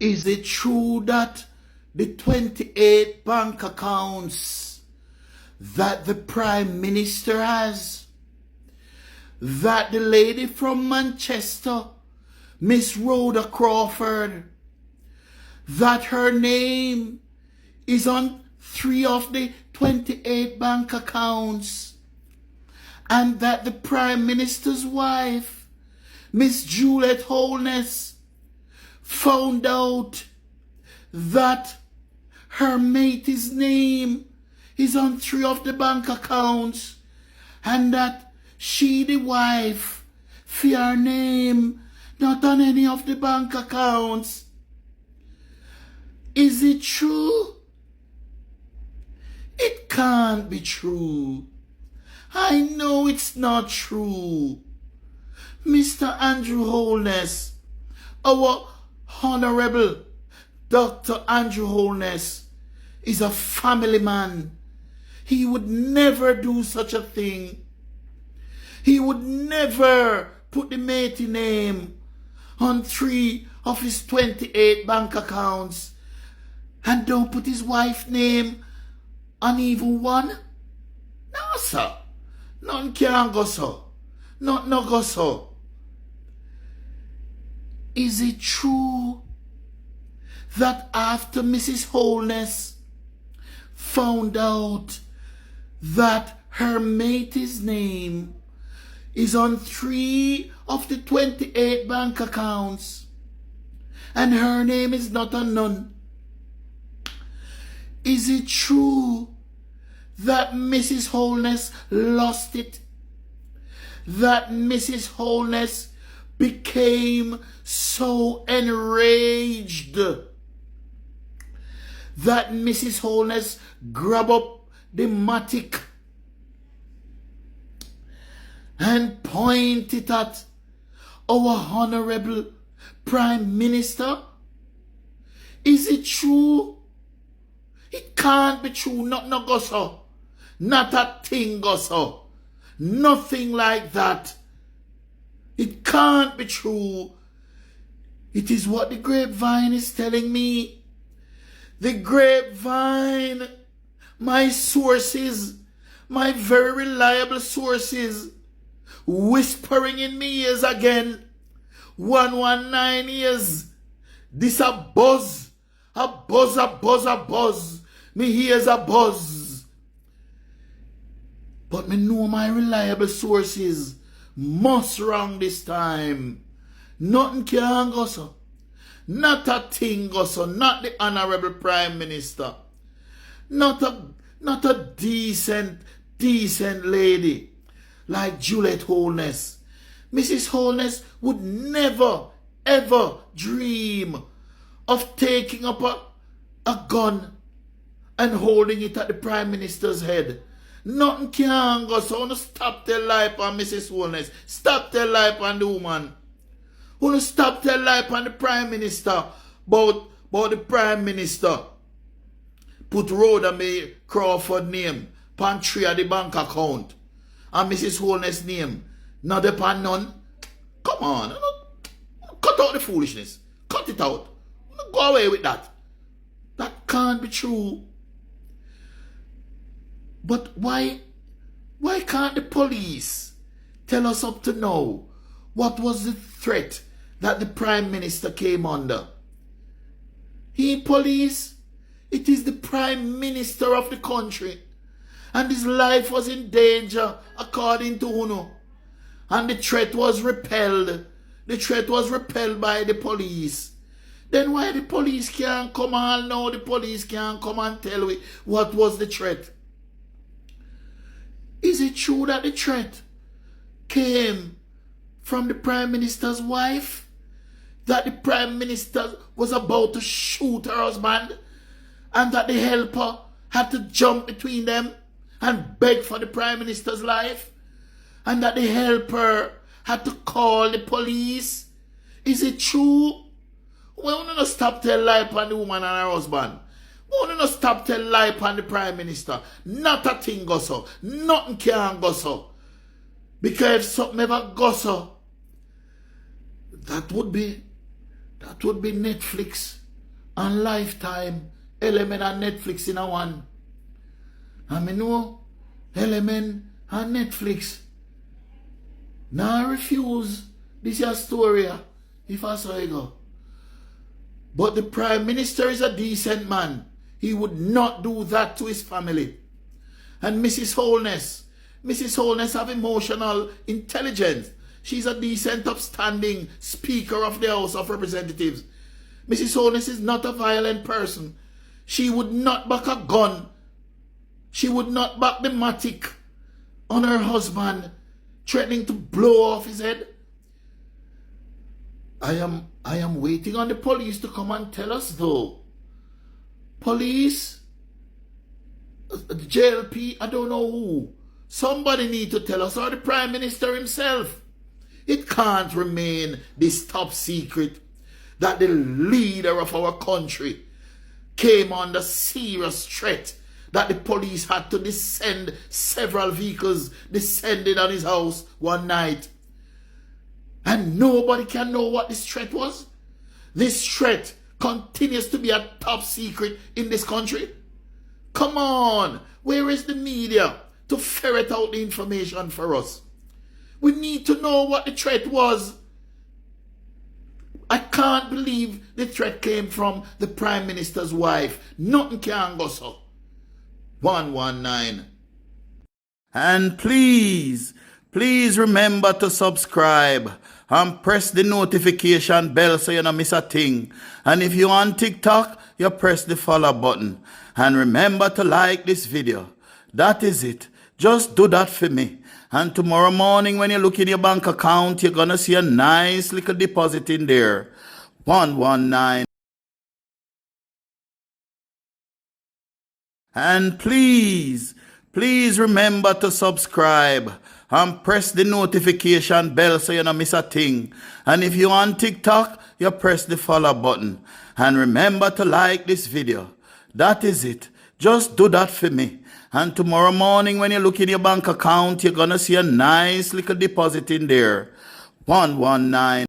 Is it true that the 28 bank accounts that the Prime Minister has, that the lady from Manchester, Miss Rhoda Crawford, that her name is on 3 of the 28 bank accounts, and that the Prime Minister's wife, Miss Juliet Holness, found out that her mate's name is on 3 of the bank accounts, and that she, the wife, for her name not on any of the bank accounts. Is it true? It can't be true. I know it's not true. Mr. Andrew Holness, our Honorable Dr. Andrew Holness, is a family man. He would never do such a thing. He would never put the matey name on 3 of his 28 bank accounts and don't put his wife's name on even one. No, sir. None can go so. Not no go so. Is it true that after Mrs. Holness found out that her mate's name is on 3 of the 28 bank accounts and her name is not on none? Is it true that Mrs. Holness lost it? That Mrs. Holness became so enraged that Mrs. Holness grabbed up the matic and pointed at our Honorable Prime Minister? Is it true? It can't be true. Not no go so. Not a thing go so. Nothing like that. It can't be true. It is what the grapevine is telling me. The grapevine, my sources, my very reliable sources, whispering in me ears again. 119 years. This a buzz. A buzz, a buzz, a buzz. Me hears a buzz. But me know my reliable sources must wrong this time. Nothing can go so. Not a thing go so. Not the Honorable Prime Minister. Not a decent lady like Juliet Holness. Mrs. Holness would never, ever dream of taking up a gun and holding it at the Prime Minister's head. Nothing can go so. Wanna stop their life on Mrs. Holness. Stop their life on the woman. Wanna stop their life on the Prime Minister. About the Prime Minister put Rhoda May Crawford name upon 3 of the bank account and Mrs. Holness name not upon none. Come on. Cut out the foolishness. Cut it out. Go away with that. That can't be true. But why can't the police tell us up to now what was the threat that the Prime Minister came under? He police, it is the Prime Minister of the country, and his life was in danger according to UNO, and the threat was repelled. The threat was repelled by the police. Then why the police can't come on now? The police can't come and tell me what was the threat. Is it true that the threat came from the Prime Minister's wife? That the Prime Minister was about to shoot her husband and that the helper had to jump between them and beg for the Prime Minister's life? And that the helper had to call the police? Is it true? We want to stop tell lie on the woman and her husband. We want to stop tell lie on the Prime Minister. Not a thing go so. Nothing can go so. Because if something ever go so, that would be Netflix and Lifetime, Element and Netflix in a one. And me know Element and Netflix now refuse this your story if I saw it go. But the Prime Minister is a decent man. He would not do that to his family. And Mrs. Holness have emotional intelligence. She's a decent, upstanding Speaker of the House of Representatives. Mrs. Holness is not a violent person. She would not back a gun. She would not back the matic on her husband, threatening to blow off his head. I am waiting on the police to come and tell us though. Police, the JLP, I don't know who. Somebody need to tell us, or the Prime Minister himself. It can't remain this top secret that the leader of our country came under serious threat, that the police had to descend, several vehicles descended on his house one night. And nobody can know what this threat was. This threat continues to be a top secret in this country. Come on, where is the media to ferret out the information for us? We need to know what the threat was. I can't believe the threat came from the Prime Minister's wife. Nothing can go so. 119. And please remember to subscribe and press the notification bell so you don't miss a thing. And if you're on TikTok, you press the follow button. And remember to like this video. That is it. Just do that for me. And tomorrow morning when you look in your bank account, you're going to see a nice little deposit in there. 119. And please remember to subscribe and press the notification bell so you don't miss a thing. And if you're on TikTok, you press the follow button. And remember to like this video. That is it. Just do that for me. And tomorrow morning when you look in your bank account, you're going to see a nice little deposit in there. 119.